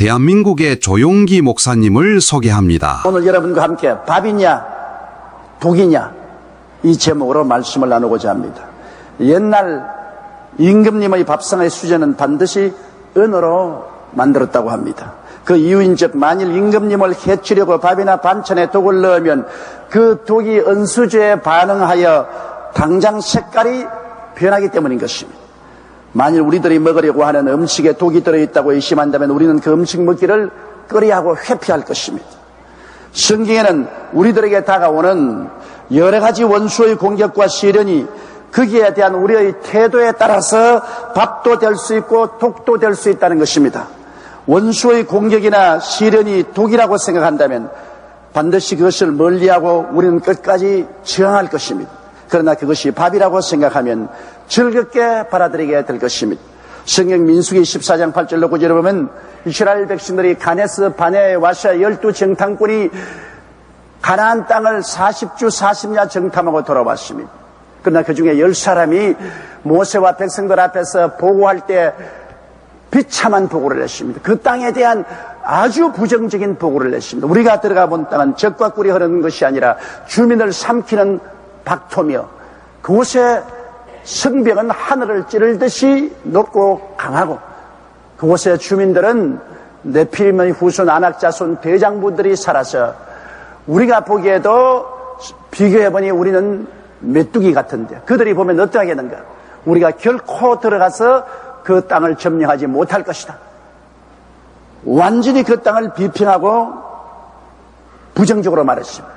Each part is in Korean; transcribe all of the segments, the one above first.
대한민국의 조용기 목사님을 소개합니다. 오늘 여러분과 함께 밥이냐 독이냐 이 제목으로 말씀을 나누고자 합니다. 옛날 임금님의 밥상의 수저는 반드시 은으로 만들었다고 합니다. 그 이유인즉 만일 임금님을 해치려고 밥이나 반찬에 독을 넣으면 그 독이 은수저에 반응하여 당장 색깔이 변하기 때문인 것입니다. 만일 우리들이 먹으려고 하는 음식에 독이 들어있다고 의심한다면 우리는 그 음식 먹기를 꺼려하고 회피할 것입니다. 성경에는 우리들에게 다가오는 여러 가지 원수의 공격과 시련이 거기에 대한 우리의 태도에 따라서 밥도 될 수 있고 독도 될 수 있다는 것입니다. 원수의 공격이나 시련이 독이라고 생각한다면 반드시 그것을 멀리하고 우리는 끝까지 저항할 것입니다. 그러나 그것이 밥이라고 생각하면 즐겁게 받아들이게 될 것입니다. 성경 민수기 14장 8절로 9절에 보면 이스라엘 백성들이 가네스 바네에 와서 12정탐꾼이 가나안 땅을 40주 40야 정탐하고 돌아왔습니다. 그러나 그 중에 10사람이 모세와 백성들 앞에서 보고할 때 비참한 보고를 냈습니다. 그 땅에 대한 아주 부정적인 보고를 냈습니다. 우리가 들어가 본 땅은 젖과 꿀이 흐르는 것이 아니라 주민을 삼키는 박토며 그곳에 성벽은 하늘을 찌르듯이 높고 강하고 그곳의 주민들은 네피림의 후손 아낙자손 대장부들이 살아서 우리가 보기에도 비교해보니 우리는 메뚜기 같은데 그들이 보면 어떠하겠는가? 우리가 결코 들어가서 그 땅을 점령하지 못할 것이다. 완전히 그 땅을 비평하고 부정적으로 말했습니다.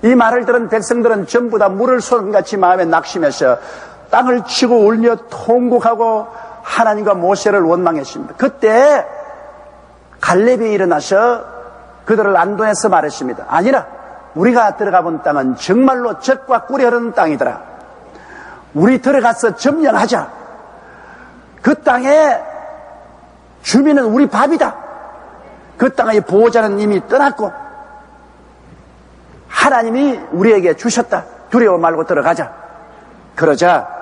이 말을 들은 백성들은 전부 다 물을 쏟은같이 마음에 낙심해서 땅을 치고 울며 통곡하고 하나님과 모세를 원망했습니다. 그때 갈렙이 일어나서 그들을 안도해서 말했습니다. 아니라 우리가 들어가 본 땅은 정말로 젖과 꿀이 흐르는 땅이더라. 우리 들어가서 점령하자. 그 땅의 주민은 우리 밥이다. 그 땅의 보호자는 이미 떠났고 하나님이 우리에게 주셨다. 두려워 말고 들어가자. 그러자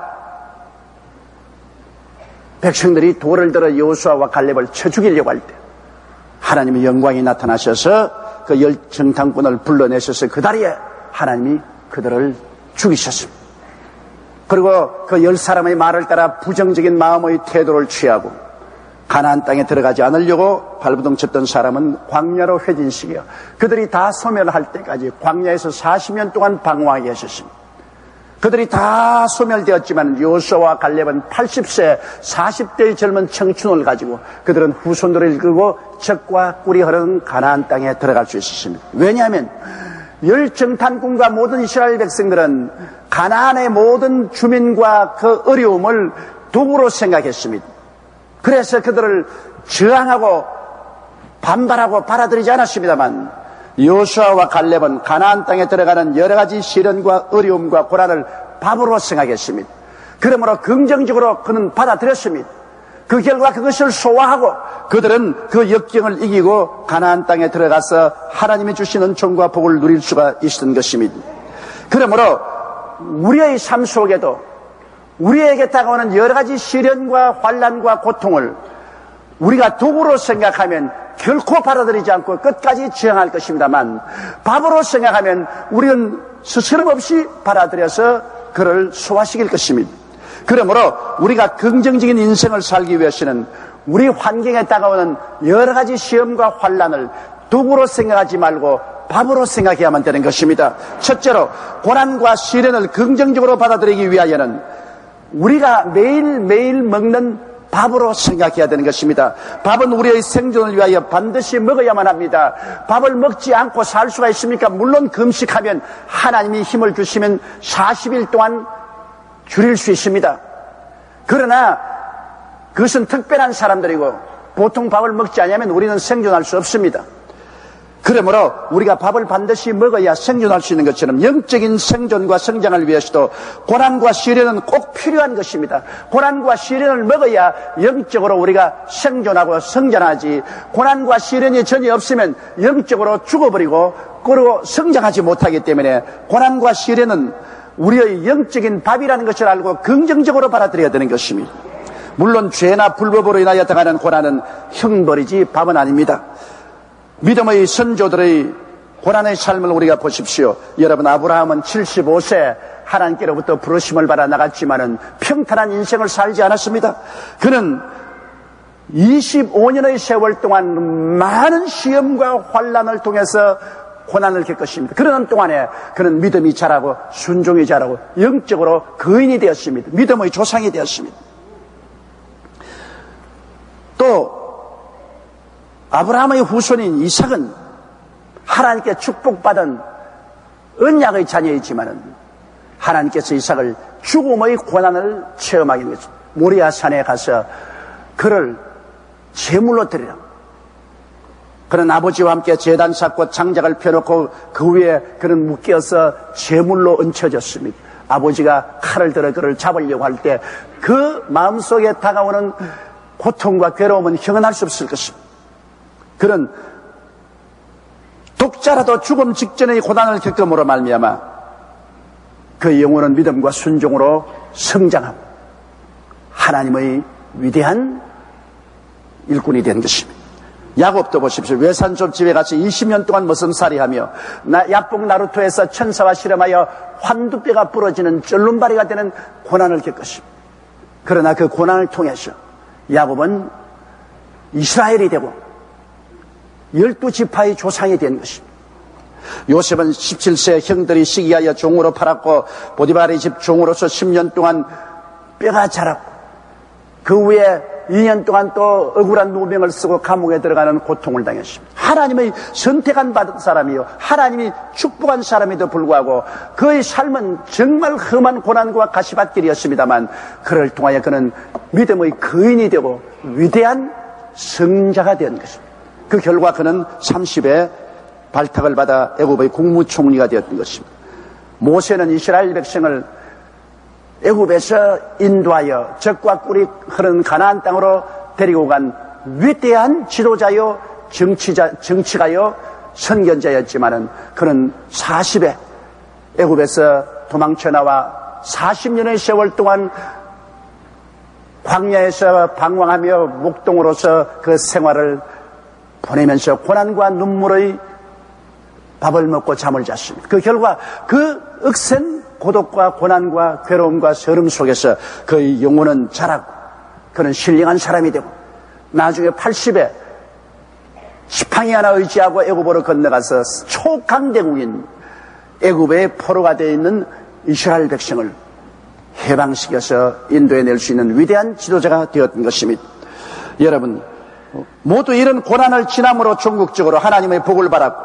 백성들이 돌을 들어 여호수아와 갈렙을 쳐 죽이려고 할 때 하나님의 영광이 나타나셔서 그 정탐꾼을 불러내셔서 그 다리에 하나님이 그들을 죽이셨습니다. 그리고 그 10사람의 말을 따라 부정적인 마음의 태도를 취하고 가나안 땅에 들어가지 않으려고 발부둥 쳤던 사람은 광야로 회진시켜 그들이 다 소멸할 때까지 광야에서 40년 동안 방황하게 하셨습니다. 그들이 다 소멸되었지만 여호수아와 갈렙은 80세 40대의 젊은 청춘을 가지고 그들은 후손들을 이끌고 젖과 꿀이 흐르는 가나안 땅에 들어갈 수 있었습니다. 왜냐하면 열정탐꾼과 모든 이스라엘 백성들은 가나안의 모든 주민과 그 어려움을 독으로 생각했습니다. 그래서 그들을 저항하고 반발하고 받아들이지 않았습니다만 여호수아와 갈렙은 가나안 땅에 들어가는 여러 가지 시련과 어려움과 고난을 밥으로 생각했습니다. 그러므로 긍정적으로 그는 받아들였습니다. 그 결과 그것을 소화하고 그들은 그 역경을 이기고 가나안 땅에 들어가서 하나님이 주신 은총과 복을 누릴 수가 있었던 것입니다. 그러므로 우리의 삶 속에도 우리에게 다가오는 여러 가지 시련과 환난과 고통을 우리가 독으로 생각하면 결코 받아들이지 않고 끝까지 저항할 것입니다만 밥으로 생각하면 우리는 스스럼없이 받아들여서 그를 소화시킬 것입니다. 그러므로 우리가 긍정적인 인생을 살기 위해서는 우리 환경에 다가오는 여러 가지 시험과 환난을 독으로 생각하지 말고 밥으로 생각해야만 되는 것입니다. 첫째로 고난과 시련을 긍정적으로 받아들이기 위하여는 우리가 매일매일 먹는 밥으로 생각해야 되는 것입니다. 밥은 우리의 생존을 위하여 반드시 먹어야만 합니다. 밥을 먹지 않고 살 수가 있습니까? 물론 금식하면 하나님이 힘을 주시면 40일 동안 줄일 수 있습니다. 그러나 그것은 특별한 사람들이고 보통 밥을 먹지 않으면 우리는 생존할 수 없습니다. 그러므로 우리가 밥을 반드시 먹어야 생존할 수 있는 것처럼 영적인 생존과 성장을 위해서도 고난과 시련은 꼭 필요한 것입니다. 고난과 시련을 먹어야 영적으로 우리가 생존하고 성장하지 고난과 시련이 전혀 없으면 영적으로 죽어버리고 그리고 성장하지 못하기 때문에 고난과 시련은 우리의 영적인 밥이라는 것을 알고 긍정적으로 받아들여야 되는 것입니다. 물론 죄나 불법으로 인하여 당하는 고난은 형벌이지 밥은 아닙니다. 믿음의 선조들의 고난의 삶을 우리가 보십시오. 여러분, 아브라함은 75세 하나님께로부터 부르심을 받아 나갔지만은 평탄한 인생을 살지 않았습니다. 그는 25년의 세월 동안 많은 시험과 환난을 통해서 고난을 겪었습니다. 그러는 동안에 그는 믿음이 자라고 순종이 자라고 영적으로 거인이 되었습니다. 믿음의 조상이 되었습니다. 또 아브라함의 후손인 이삭은 하나님께 축복받은 언약의 자녀이지만은 하나님께서 이삭을 죽음의 고난을 체험하게 했습니다. 모리아 산에 가서 그를 제물로 드리라. 그는 아버지와 함께 제단 쌓고 장작을 펴놓고 그 위에 그는 묶여서 제물로 얹혀졌습니다. 아버지가 칼을 들어 그를 잡으려고 할 때 그 마음속에 다가오는 고통과 괴로움은 형언할 수 없을 것입니다. 그는 독자라도 죽음 직전의 고난을 겪음으로 말미암아 그 영혼은 믿음과 순종으로 성장하고 하나님의 위대한 일꾼이 된 것입니다. 야곱도 보십시오. 외산촌 집에 가서 20년 동안 머슴살이하며 야복 나루토에서 천사와 실험하여 환두뼈가 부러지는 쫄름바리가 되는 고난을 겪었습니다. 그러나 그 고난을 통해서 야곱은 이스라엘이 되고 12지파의 조상이 된 것입니다. 요셉은 17세 형들이 시기하여 종으로 팔았고 보디발의 집 종으로서 10년 동안 뼈가 자랐고 그 후에 2년 동안 또 억울한 누명을 쓰고 감옥에 들어가는 고통을 당했습니다. 하나님의 선택한 받은 사람이요 하나님이 축복한 사람에도 불구하고 그의 삶은 정말 험한 고난과 가시밭길이었습니다만 그를 통하여 그는 믿음의 거인이 되고 위대한 성자가 된 것입니다. 그 결과 그는 30에 발탁을 받아 애굽의 국무총리가 되었던 것입니다. 모세는 이스라엘 백성을 애굽에서 인도하여 젖과 꿀이 흐르는 가나안 땅으로 데리고 간 위대한 지도자요 정치가요 선견자였지만은 그는 40에 애굽에서 도망쳐 나와 40년의 세월 동안 광야에서 방황하며 목동으로서 그 생활을 보내면서 고난과 눈물의 밥을 먹고 잠을 잤습니다. 그 결과 그 억센 고독과 고난과 괴로움과 서름 속에서 그의 영혼은 자라고 그는 신령한 사람이 되고 나중에 80에 지팡이 하나 의지하고 애굽으로 건너가서 초강대국인 애굽의 포로가 되어 있는 이스라엘 백성을 해방시켜서 인도에 낼 수 있는 위대한 지도자가 되었던 것입니다. 여러분 모두 이런 고난을 지남으로 종국적으로 하나님의 복을 받았고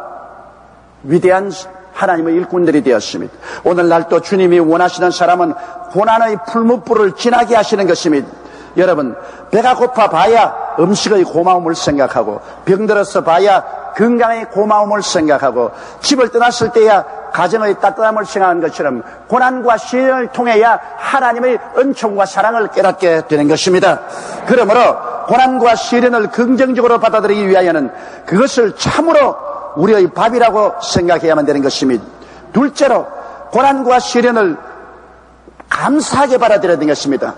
위대한 하나님의 일꾼들이 되었습니다. 오늘날 또 주님이 원하시는 사람은 고난의 풀무불을 지나게 하시는 것입니다. 여러분 배가 고파 봐야 음식의 고마움을 생각하고 병들어서 봐야 건강의 고마움을 생각하고 집을 떠났을 때야 가정의 따뜻함을 생각하는 것처럼 고난과 시련을 통해야 하나님의 은총과 사랑을 깨닫게 되는 것입니다. 그러므로 고난과 시련을 긍정적으로 받아들이기 위하여는 그것을 참으로 우리의 밥이라고 생각해야만 되는 것입니다. 둘째로 고난과 시련을 감사하게 받아들여야 되는 것입니다.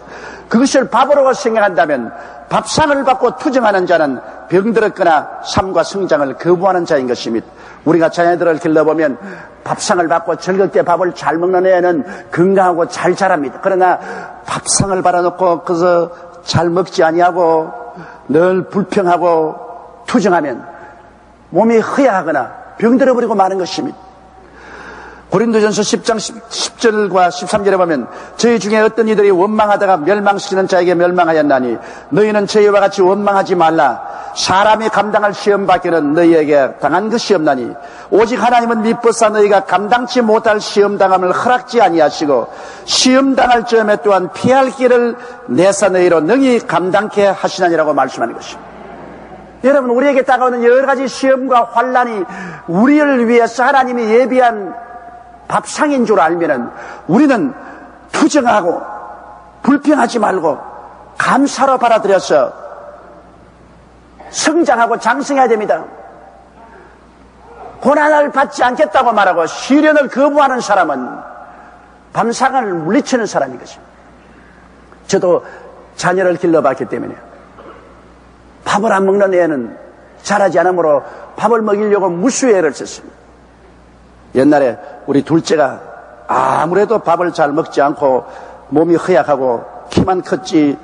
그것을 밥으로 생각한다면 밥상을 받고 투정하는 자는 병들었거나 삶과 성장을 거부하는 자인 것입니다. 우리가 자녀들을 길러보면 밥상을 받고 즐겁게 밥을 잘 먹는 애는 건강하고 잘 자랍니다. 그러나 밥상을 받아놓고 그래서 잘 먹지 아니하고 늘 불평하고 투정하면 몸이 허야하거나 병들어버리고 마는 것입니다. 고린도전서 10장 10절과 13절에 보면 저희 중에 어떤 이들이 원망하다가 멸망시키는 자에게 멸망하였나니 너희는 저희와 같이 원망하지 말라. 사람이 감당할 시험밖에는 너희에게 당한 것이 없나니 오직 하나님은 미쁘사 너희가 감당치 못할 시험당함을 허락지 아니하시고 시험당할 점에 또한 피할 길을 내사 너희로 능히 감당케 하시나니라고 말씀하는 것입니다. 여러분 우리에게 다가오는 여러 가지 시험과 환난이 우리를 위해서 하나님이 예비한 밥상인 줄 알면은 우리는 투정하고 불평하지 말고 감사로 받아들여서 성장하고 장성해야 됩니다. 고난을 받지 않겠다고 말하고 시련을 거부하는 사람은 밤상을 물리치는 사람인 것입니다. 저도 자녀를 길러봤기 때문에 밥을 안 먹는 애는 자라지 않으므로 밥을 먹이려고 무수히 애를 썼습니다. 옛날에 우리 둘째가 아무래도 밥을 잘 먹지 않고 몸이 허약하고 키만 컸지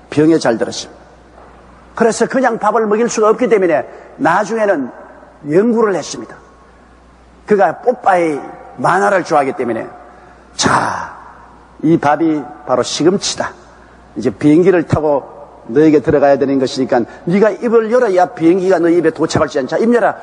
병에 잘 들었습니다. 그래서 그냥 밥을 먹일 수가 없기 때문에 나중에는 연구를 했습니다. 그가 뽀빠이 만화를 좋아하기 때문에 자, 이 밥이 바로 시금치다. 이제 비행기를 타고 너에게 들어가야 되는 것이니까 네가 입을 열어야 비행기가 너 입에 도착할 수 있는. 자, 입 열어.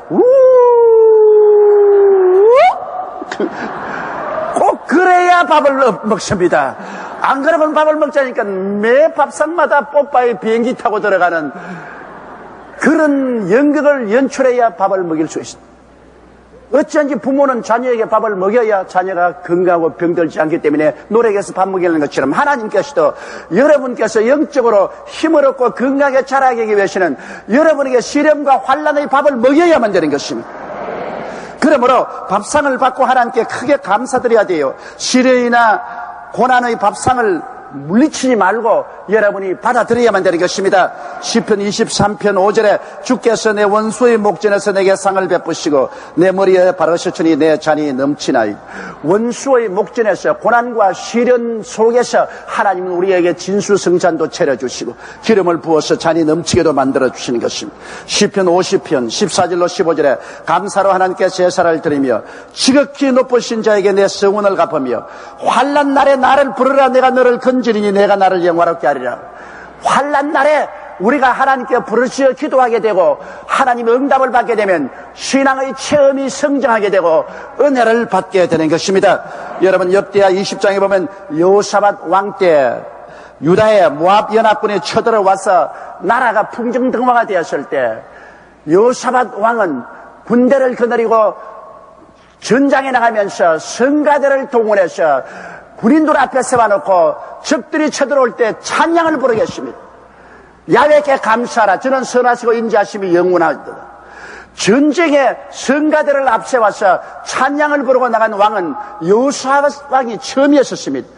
꼭 그래야 밥을 먹습니다. 안 그러면 밥을 먹자니까 매 밥상마다 뽀빠이 비행기 타고 들어가는 그런 연극을 연출해야 밥을 먹일 수 있습니다. 어찌한지 부모는 자녀에게 밥을 먹여야 자녀가 건강하고 병들지 않기 때문에 노력해서 밥 먹이는 것처럼 하나님께서도 여러분께서 영적으로 힘을 얻고 건강하게 자라기 위해서는 여러분에게 시련과 환난의 밥을 먹여야만 되는 것입니다. 그러므로 밥상을 받고 하나님께 크게 감사드려야 돼요. 시련이나 고난의 밥상을 물리치지 말고 여러분이 받아들여야만 되는 것입니다. 시편 23편 5절에 주께서 내 원수의 목전에서 내게 상을 베푸시고 내 머리에 바르셨으니 내 잔이 넘치나이. 원수의 목전에서 고난과 시련 속에서 하나님은 우리에게 진수성찬도 차려주시고 기름을 부어서 잔이 넘치게도 만들어주시는 것입니다. 시편 50편 14절로 15절에 감사로 하나님께 제사를 드리며 지극히 높으신 자에게 내 성운을 갚으며 환난 날에 나를 부르라 내가 너를 건지리니 내가 나를 영화롭게 하리라. 환난 날에 우리가 하나님께 부르짖어 기도하게 되고 하나님의 응답을 받게 되면 신앙의 체험이 성장하게 되고 은혜를 받게 되는 것입니다. 여러분 역대하 20장에 보면 여호사밧 왕 때 유다의 모압 연합군이 쳐들어와서 나라가 풍정등화가 되었을 때 여호사밧 왕은 군대를 거느리고 전장에 나가면서 성가대를 동원해서 군인들 앞에 세워놓고 적들이 쳐들어올 때 찬양을 부르겠습니다. 야훼께 감사하라. 저는 선하시고 인자하심이 영원하다. 전쟁에 성가대를 앞세워서 찬양을 부르고 나간 왕은 여호사밧 왕이 처음이었습니다.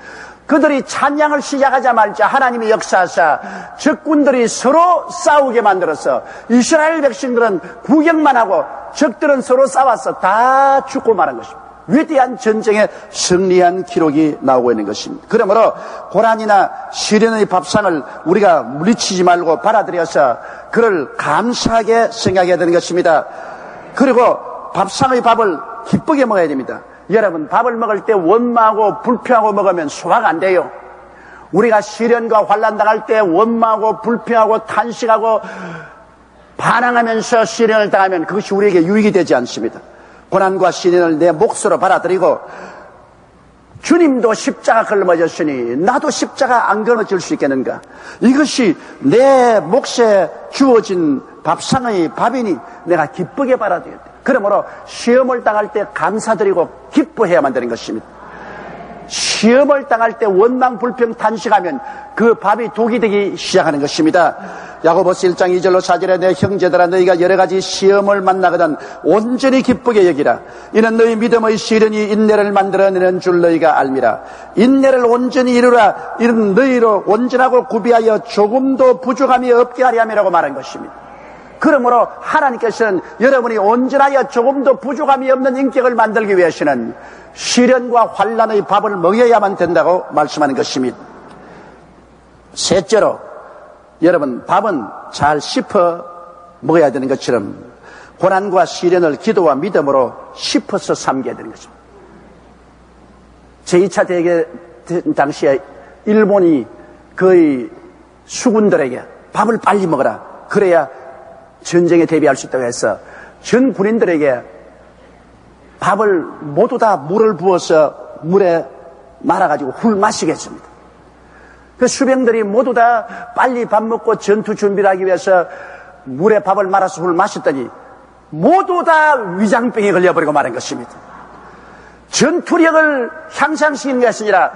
그들이 찬양을 시작하자마자 하나님이 역사하사 적군들이 서로 싸우게 만들어서 이스라엘 백성들은 구경만 하고 적들은 서로 싸워서 다 죽고 말한 것입니다. 위대한 전쟁에 승리한 기록이 나오고 있는 것입니다. 그러므로 고난이나 시련의 밥상을 우리가 물리치지 말고 받아들여서 그를 감사하게 생각해야 되는 것입니다. 그리고 밥상의 밥을 기쁘게 먹어야 됩니다. 여러분 밥을 먹을 때 원망하고 불평하고 먹으면 소화가 안 돼요. 우리가 시련과 환난 당할 때 원망하고 불평하고 탄식하고 반항하면서 시련을 당하면 그것이 우리에게 유익이 되지 않습니다. 고난과 시련을 내 몫으로 받아들이고 주님도 십자가 걸머졌으니 나도 십자가 안 걸머질 수 있겠는가? 이것이 내 몫에 주어진 밥상의 밥이니 내가 기쁘게 받아들여야 돼. 그러므로 시험을 당할 때 감사드리고 기뻐해야만 되는 것입니다. 시험을 당할 때 원망 불평 탄식하면 그 밥이 독이 되기 시작하는 것입니다. 야고보서 1장 2절로 4절에 내 형제들아 너희가 여러 가지 시험을 만나거든 온전히 기쁘게 여기라. 이는 너희 믿음의 시련이 인내를 만들어내는 줄 너희가 알미라. 인내를 온전히 이루라. 이는 너희로 온전하고 구비하여 조금도 부족함이 없게 하려 함이라고 말한 것입니다. 그러므로 하나님께서는 여러분이 온전하여 조금도 부족함이 없는 인격을 만들기 위해서는 시련과 환난의 밥을 먹여야만 된다고 말씀하는 것입니다. 셋째로 여러분 밥은 잘 씹어 먹어야 되는 것처럼 고난과 시련을 기도와 믿음으로 씹어서 삼겨야 되는 것입니다. 제2차 대전 당시에 일본이 거의 수군들에게 밥을 빨리 먹어라. 그래야 전쟁에 대비할 수 있다고 해서 전 군인들에게 밥을 모두 다 물을 부어서 물에 말아가지고 훌 마시게 했습니다. 그 수병들이 모두 다 빨리 밥 먹고 전투 준비를 하기 위해서 물에 밥을 말아서 훌 마셨더니 모두 다 위장병에 걸려버리고 말한 것입니다. 전투력을 향상시키는 것이 아니라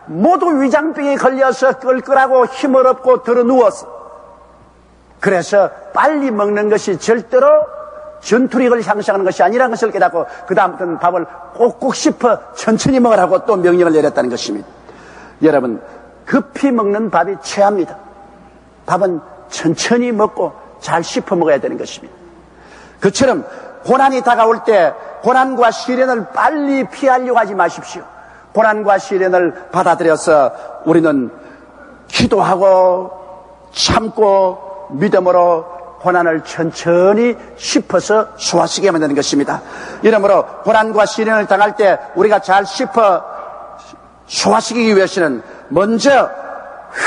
모두 위장병에 걸려서 끌끌하고 힘을 없고 들어 누워서 그래서 빨리 먹는 것이 절대로 전투력을 향상하는 것이 아니라는 것을 깨닫고 그 다음부터는 밥을 꼭꼭 씹어 천천히 먹으라고 또 명령을 내렸다는 것입니다. 여러분 급히 먹는 밥이 최합니다. 밥은 천천히 먹고 잘 씹어 먹어야 되는 것입니다. 그처럼 고난이 다가올 때 고난과 시련을 빨리 피하려고 하지 마십시오. 고난과 시련을 받아들여서 우리는 기도하고 참고 믿음으로 고난을 천천히 씹어서 소화시키게 만드는 것입니다. 이러므로 고난과 시련을 당할 때 우리가 잘 씹어 소화시키기 위해서는 먼저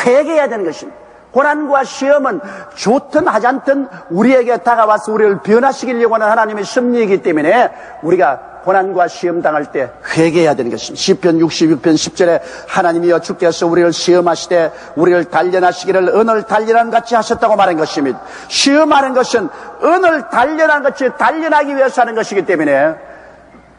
회개해야 되는 것입니다. 고난과 시험은 좋든 하지 않든 우리에게 다가와서 우리를 변화시키려고 하는 하나님의 섭리이기 때문에 우리가 고난과 시험 당할 때 회개해야 되는 것입니다. 시편 66편 10절에 하나님이여 주께서 우리를 시험하시되 우리를 단련하시기를 은을 단련한 같이 하셨다고 말한 것입니다. 시험하는 것은 은을 단련한 같이 단련하기 위해서 하는 것이기 때문에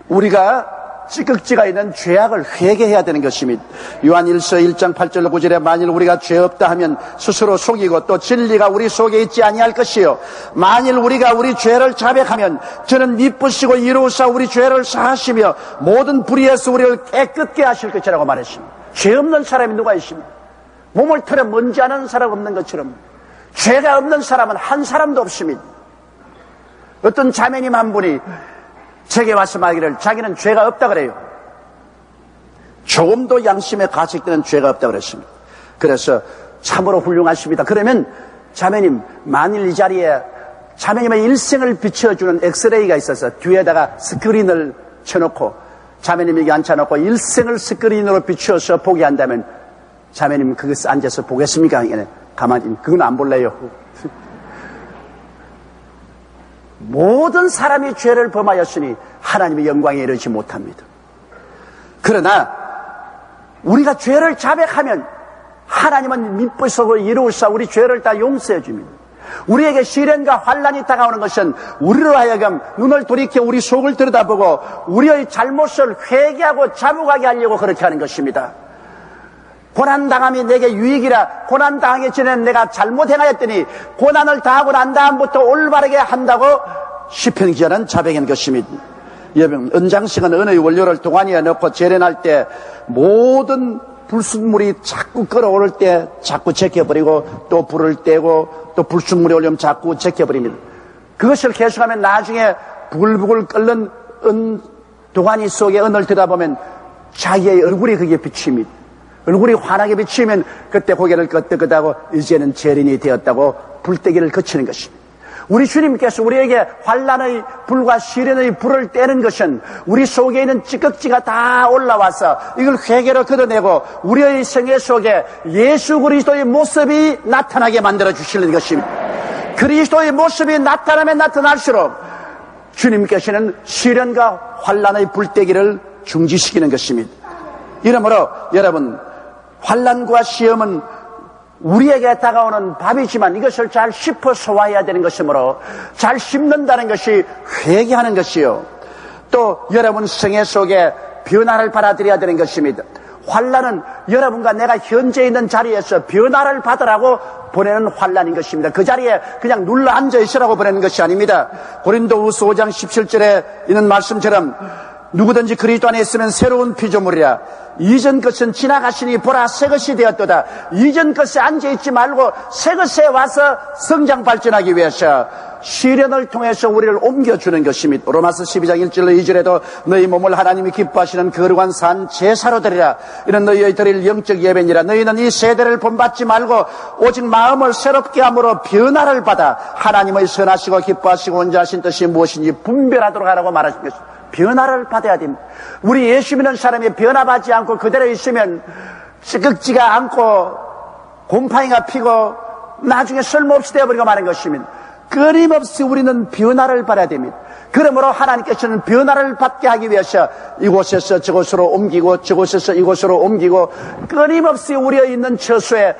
우리가 찌꺼기가 있는 죄악을 회개해야 되는 것입니다. 요한일서 1장 8절 9절에 만일 우리가 죄 없다 하면 스스로 속이고 또 진리가 우리 속에 있지 아니할 것이요 만일 우리가 우리 죄를 자백하면 저는 미쁘시고 이로우사 우리 죄를 사하시며 모든 불의에서 우리를 깨끗게 하실 것이라고 말했습니다. 죄 없는 사람이 누가 있습니까? 몸을 털어 먼지 않은 사람 없는 것처럼 죄가 없는 사람은 한 사람도 없습니다. 어떤 자매님 한 분이 제게 말씀하기를 자기는 죄가 없다 그래요. 조금도 양심에 가책되는 죄가 없다 그랬습니다. 그래서 참으로 훌륭하십니다. 그러면 자매님 만일 이 자리에 자매님의 일생을 비춰주는 엑스레이가 있어서 뒤에다가 스크린을 쳐놓고 자매님에게 앉혀놓고 일생을 스크린으로 비추어서 보게 한다면 자매님 그것을 앉아서 보겠습니까? 가만히 그건 안 볼래요. 모든 사람이 죄를 범하였으니 하나님의 영광에 이르지 못합니다. 그러나 우리가 죄를 자백하면 하나님은 미쁘시고 이로우사 우리 죄를 다 용서해 줍니다. 우리에게 시련과 환난이 다가오는 것은 우리로 하여금 눈을 돌이켜 우리 속을 들여다보고 우리의 잘못을 회개하고 자복하게 하려고 그렇게 하는 것입니다. 고난당함이 내게 유익이라 고난당하기 전에 내가 잘못 행하였더니 고난을 당하고 난 다음부터 올바르게 한다고 시편 기자는 자백한 것입니다. 여러분 은장식은 은의 원료를 동안이에 넣고 재련할 때 모든 불순물이 자꾸 끌어오를 때 자꾸 제껴버리고 또 불을 떼고 또 불순물이 올려면 자꾸 제껴버립니다. 그것을 계속하면 나중에 부글부글 끓는 은 동안이 속에 은을 들여다보면 자기의 얼굴이 그게 비칩니다. 얼굴이 환하게 비치면 그때 고개를 끄덕끄덕하고 이제는 재련이 되었다고 불때기를 거치는 것입니다. 우리 주님께서 우리에게 환난의 불과 시련의 불을 떼는 것은 우리 속에 있는 찌꺼기가 다 올라와서 이걸 회개로 걷어내고 우리의 생애 속에 예수 그리스도의 모습이 나타나게 만들어 주시는 것입니다. 그리스도의 모습이 나타나면 나타날수록 주님께서는 시련과 환난의 불때기를 중지시키는 것입니다. 이러므로 여러분 환난과 시험은 우리에게 다가오는 밥이지만 이것을 잘 씹어 소화해야 되는 것이므로 잘 씹는다는 것이 회개하는 것이요. 또 여러분 생애 속에 변화를 받아들여야 되는 것입니다. 환난은 여러분과 내가 현재 있는 자리에서 변화를 받으라고 보내는 환난인 것입니다. 그 자리에 그냥 눌러 앉아 있으라고 보내는 것이 아닙니다. 고린도후서 5장 17절에 있는 말씀처럼 누구든지 그리스도 안에 있으면 새로운 피조물이라. 이전 것은 지나가시니 보라 새 것이 되었도다. 이전 것에 앉아있지 말고 새 것에 와서 성장 발전하기 위해서 시련을 통해서 우리를 옮겨주는 것입니다. 로마서 12장 1절로 2절에도 너희 몸을 하나님이 기뻐하시는 거룩한 산 제사로 드리라. 이는 너희의 드릴 영적 예배니라. 너희는 이 세대를 본받지 말고 오직 마음을 새롭게 함으로 변화를 받아 하나님의 선하시고 기뻐하시고 온전하신 뜻이 무엇인지 분별하도록 하라고 말하신 것입니다. 변화를 받아야 됩니다. 우리 예수 믿는 사람이 변화받지 않고 그대로 있으면 찌극지가 않고 곰팡이가 피고 나중에 쓸모없이 되어버리고 마는 것입니다. 끊임없이 우리는 변화를 받아야 됩니다. 그러므로 하나님께서는 변화를 받게 하기 위해서 이곳에서 저곳으로 옮기고 저곳에서 이곳으로 옮기고 끊임없이 우리의 있는 처소에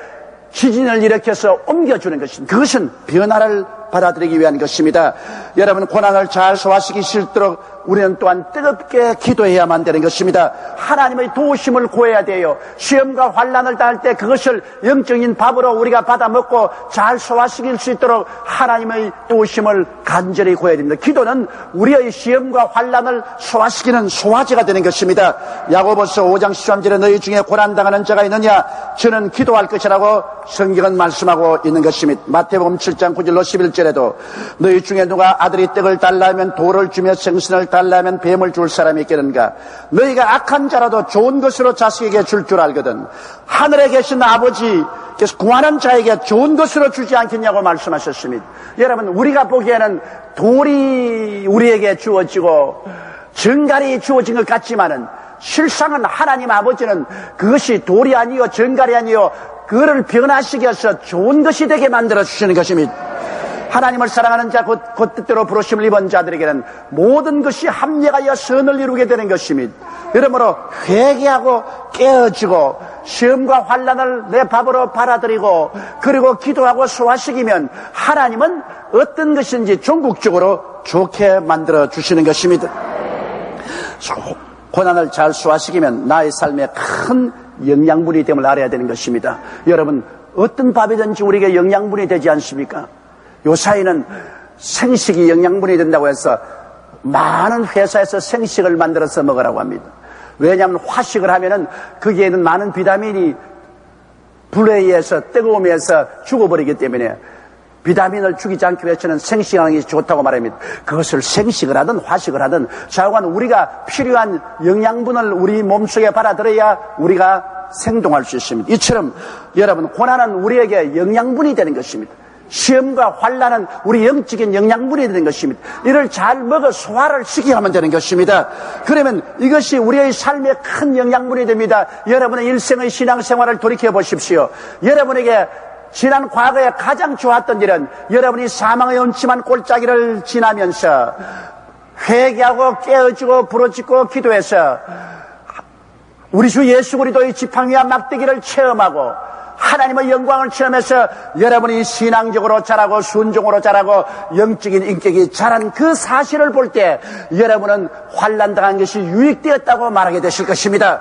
지진을 일으켜서 옮겨주는 것입니다. 그것은 변화를 받아들이기 위한 것입니다. 여러분, 고난을 잘 소화시키기 싫도록 우리는 또한 뜨겁게 기도해야만 되는 것입니다. 하나님의 도우심을 구해야 돼요. 시험과 환난을 당할 때 그것을 영적인 밥으로 우리가 받아 먹고 잘 소화시킬 수 있도록 하나님의 도우심을 간절히 구해야 됩니다. 기도는 우리의 시험과 환난을 소화시키는 소화제가 되는 것입니다. 야고보서 5장 13절에 너희 중에 고난당하는 자가 있느냐? 저는 기도할 것이라고 성경은 말씀하고 있는 것입니다. 마태복음 7장 9절로 11절에도 너희 중에 누가 아들이 떡을 달라 하면 돌을 주며 생선을 달라 하면 뱀을 줄 사람이 있겠는가? 너희가 악한 자라도 좋은 것으로 자식에게 줄 줄 알거든 하늘에 계신 아버지께서 구하는 자에게 좋은 것으로 주지 않겠냐고 말씀하셨습니다. 여러분, 우리가 보기에는 돌이 우리에게 주어지고 정갈이 주어진 것 같지만은 실상은 하나님 아버지는 그것이 돌이 아니요 정갈이 아니요 그를 변화시키 위해서 좋은 것이 되게 만들어 주시는 것입니다. 하나님을 사랑하는 자, 곧 뜻대로 부르심을 입은 자들에게는 모든 것이 합력하여 선을 이루게 되는 것입니다. 그러므로 회개하고 깨어지고 시험과 환난을 내 밥으로 받아들이고 그리고 기도하고 소화시키면 하나님은 어떤 것인지 종국적으로 좋게 만들어 주시는 것입니다. 고난을 잘 소화시키면 나의 삶에 큰 영양분이 됨을 알아야 되는 것입니다. 여러분, 어떤 밥이든지 우리에게 영양분이 되지 않습니까? 요사이는 생식이 영양분이 된다고 해서 많은 회사에서 생식을 만들어서 먹으라고 합니다. 왜냐하면 화식을 하면은 거기에는 많은 비타민이 불에 의해서 뜨거움에서 죽어버리기 때문에 비타민을 죽이지 않기 위해서는 생식하는 것이 좋다고 말합니다. 그것을 생식을 하든 화식을 하든 자우간 우리가 필요한 영양분을 우리 몸속에 받아들여야 우리가 생동할 수 있습니다. 이처럼 여러분, 고난은 우리에게 영양분이 되는 것입니다. 시험과 환난은 우리 영적인 영양분이 되는 것입니다. 이를 잘 먹어 소화를 시키면 되는 것입니다. 그러면 이것이 우리의 삶에 큰 영양분이 됩니다. 여러분의 일생의 신앙생활을 돌이켜 보십시오. 여러분에게 지난 과거에 가장 좋았던 일은 여러분이 사망의 음침한 골짜기를 지나면서 회개하고 깨어지고 부르짖고 기도해서 우리 주 예수 그리스도의 지팡이와 막대기를 체험하고 하나님의 영광을 체험해서 여러분이 신앙적으로 자라고 순종으로 자라고 영적인 인격이 자란 그 사실을 볼 때 여러분은 환난당한 것이 유익되었다고 말하게 되실 것입니다.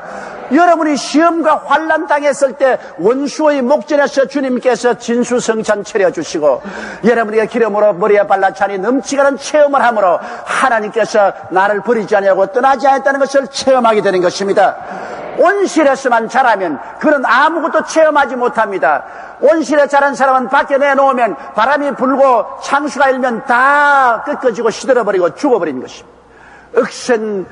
여러분이 시험과 환난 당했을 때 원수의 목전에서 주님께서 진수성찬 차려주시고 여러분에게 기름으로 머리에 발라차니 넘치가는 체험을 함으로 하나님께서 나를 버리지 않냐고 떠나지 않았다는 것을 체험하게 되는 것입니다. 온실에서만 자라면 그는 아무것도 체험하지 못합니다. 온실에 자란 사람은 밖에 내놓으면 바람이 불고 창수가 일면 다 꺾어지고 시들어버리고 죽어버리는 것입니다. 억센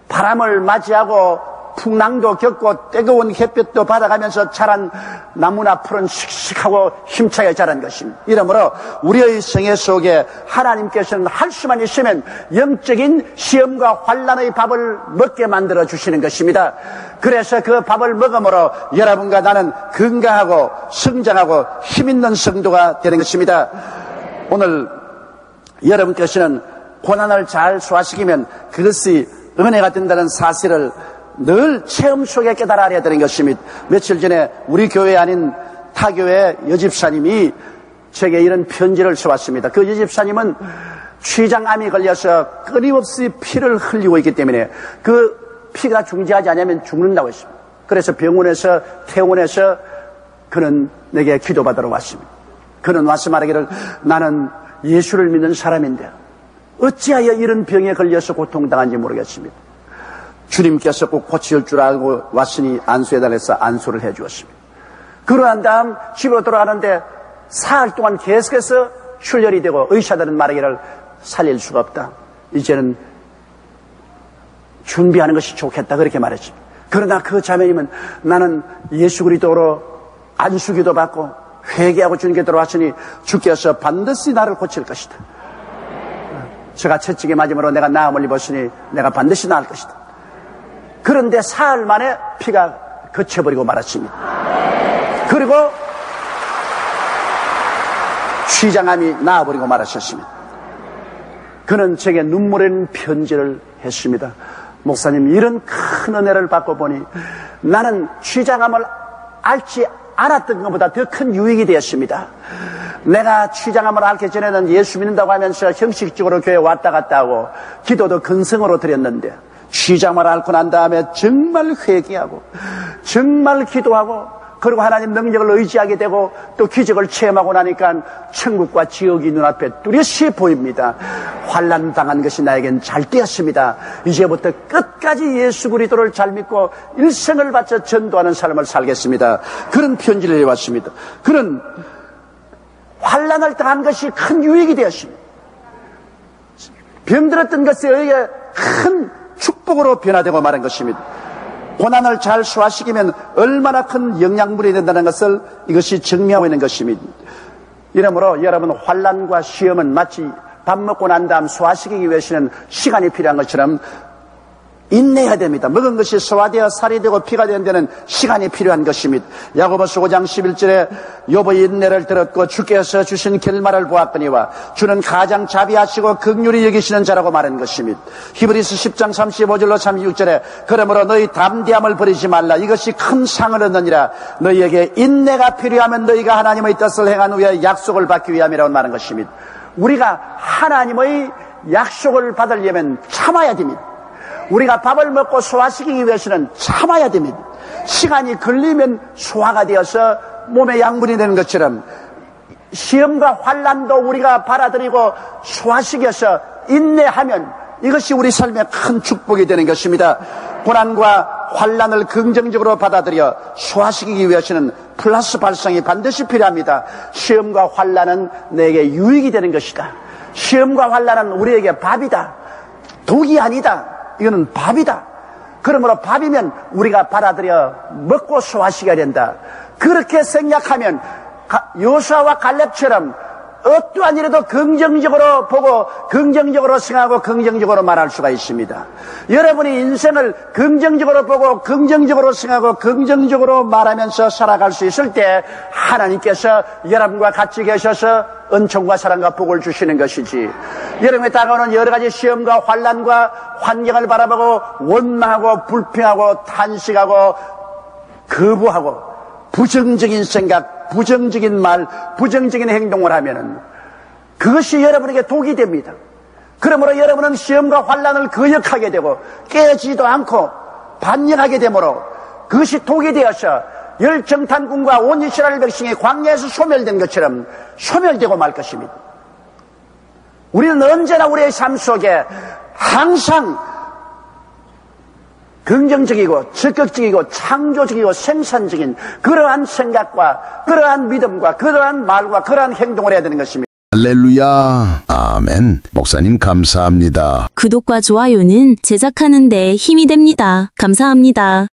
바람을 맞이하고 풍랑도 겪고 뜨거운 햇볕도 받아가면서 자란 나무나 풀은 씩씩하고 힘차게 자란 것입니다. 이러므로 우리의 생애 속에 하나님께서는 할 수만 있으면 영적인 시험과 환난의 밥을 먹게 만들어 주시는 것입니다. 그래서 그 밥을 먹음으로 여러분과 나는 건강하고 성장하고 힘있는 성도가 되는 것입니다. 오늘 여러분께서는 고난을 잘 소화시키면 그것이 은혜가 된다는 사실을 늘 체험 속에 깨달아야 되는 것입니다. 며칠 전에 우리 교회 아닌 타교회 여집사님이 제게 이런 편지를 써왔습니다. 그 여집사님은 췌장암이 걸려서 끊임없이 피를 흘리고 있기 때문에 그 피가 중지하지 않으면 죽는다고 했습니다. 그래서 병원에서 퇴원해서 그는 내게 기도받으러 왔습니다. 그는 와서 말하기를 나는 예수를 믿는 사람인데 어찌하여 이런 병에 걸려서 고통당한지 모르겠습니다. 주님께서 꼭 고칠 줄 알고 왔으니 안수해달래서 안수를 해주었습니다. 그러고 난 다음 집으로 돌아가는데 사흘 동안 계속해서 출혈이 되고 의사들은 말하기를 살릴 수가 없다. 이제는 준비하는 것이 좋겠다 그렇게 말했습니다. 그러나 그 자매님은 나는 예수 그리스도로 안수기도 받고 회개하고 주님께 들어왔으니 주께서 반드시 나를 고칠 것이다. 제가 채찍에 맞음으로 내가 나음을 입었으니 내가 반드시 나을 것이다. 그런데 사흘 만에 피가 그쳐버리고 말았습니다. 그리고 췌장암이 나아버리고 말았었습니다. 그는 제게 눈물 흘리는 편지를 했습니다. 목사님, 이런 큰 은혜를 받고 보니 나는 췌장암을 앓지 않았던 것보다 더 큰 유익이 되었습니다. 내가 취장함을 앓기 전에는 예수 믿는다고 하면서 형식적으로 교회 왔다 갔다 하고 기도도 근성으로 드렸는데 취장함을 앓고 난 다음에 정말 회개하고 정말 기도하고 그리고 하나님 능력을 의지하게 되고 또 기적을 체험하고 나니까 천국과 지옥이 눈앞에 뚜렷이 보입니다. 환난 당한 것이 나에겐 잘 되었습니다. 이제부터 끝까지 예수 그리스도를 잘 믿고 일생을 바쳐 전도하는 삶을 살겠습니다. 그런 편지를 해왔습니다. 그는 환난을 당한 것이 큰 유익이 되었습니다. 병들었던 것에 의해 큰 축복으로 변화되고 말한 것입니다. 고난을 잘 소화시키면 얼마나 큰 영양분이 된다는 것을 이것이 증명하고 있는 것입니다. 이러므로 여러분 환난과 시험은 마치 밥 먹고 난 다음 소화시키기 위해서는 시간이 필요한 것처럼 인내해야 됩니다. 먹은 것이 소화되어 살이 되고 피가 되는 데는 시간이 필요한 것입니다. 야고보서 5장 11절에 여보의 인내를 들었고 주께서 주신 결말을 보았거니와 주는 가장 자비하시고 긍휼히 여기시는 자라고 말한 것입니다. 히브리서 10장 35절로 36절에 그러므로 너희 담대함을 버리지 말라. 이것이 큰 상을 얻느니라. 너희에게 인내가 필요하면 너희가 하나님의 뜻을 행한 후에 약속을 받기 위함이라고 말한 것입니다. 우리가 하나님의 약속을 받으려면 참아야 됩니다. 우리가 밥을 먹고 소화시키기 위해서는 참아야 됩니다. 시간이 걸리면 소화가 되어서 몸에 양분이 되는 것처럼 시험과 환난도 우리가 받아들이고 소화시켜서 인내하면 이것이 우리 삶의 큰 축복이 되는 것입니다. 고난과 환난을 긍정적으로 받아들여 소화시키기 위해서는 플러스 발상이 반드시 필요합니다. 시험과 환난은 내게 유익이 되는 것이다. 시험과 환난은 우리에게 밥이다. 독이 아니다. 이거는 밥이다. 그러므로 밥이면 우리가 받아들여 먹고 소화시켜야 된다. 그렇게 생각하면 여호수아와 갈렙처럼 어떠한 일에도 긍정적으로 보고 긍정적으로 생각하고 긍정적으로 말할 수가 있습니다. 여러분이 인생을 긍정적으로 보고 긍정적으로 생각하고 긍정적으로 말하면서 살아갈 수 있을 때 하나님께서 여러분과 같이 계셔서 은총과 사랑과 복을 주시는 것이지, 여러분에 다가오는 여러 가지 시험과 환난과 환경을 바라보고 원망하고 불평하고 탄식하고 거부하고 부정적인 생각, 부정적인 말, 부정적인 행동을 하면은 그것이 여러분에게 독이 됩니다. 그러므로 여러분은 시험과 환난을 거역하게 되고 깨지도 않고 반역하게 되므로 그것이 독이 되어서 열정탄군과 온 이스라엘 백성이 광야에서 소멸된 것처럼 소멸되고 말 것입니다. 우리는 언제나 우리의 삶 속에 항상 긍정적이고 적극적이고 창조적이고 생산적인 그러한 생각과 그러한 믿음과 그러한 말과 그러한 행동을 해야 되는 것입니다. 할렐루야. 아멘. 목사님 감사합니다. 구독과 좋아요는 제작하는 데 힘이 됩니다. 감사합니다.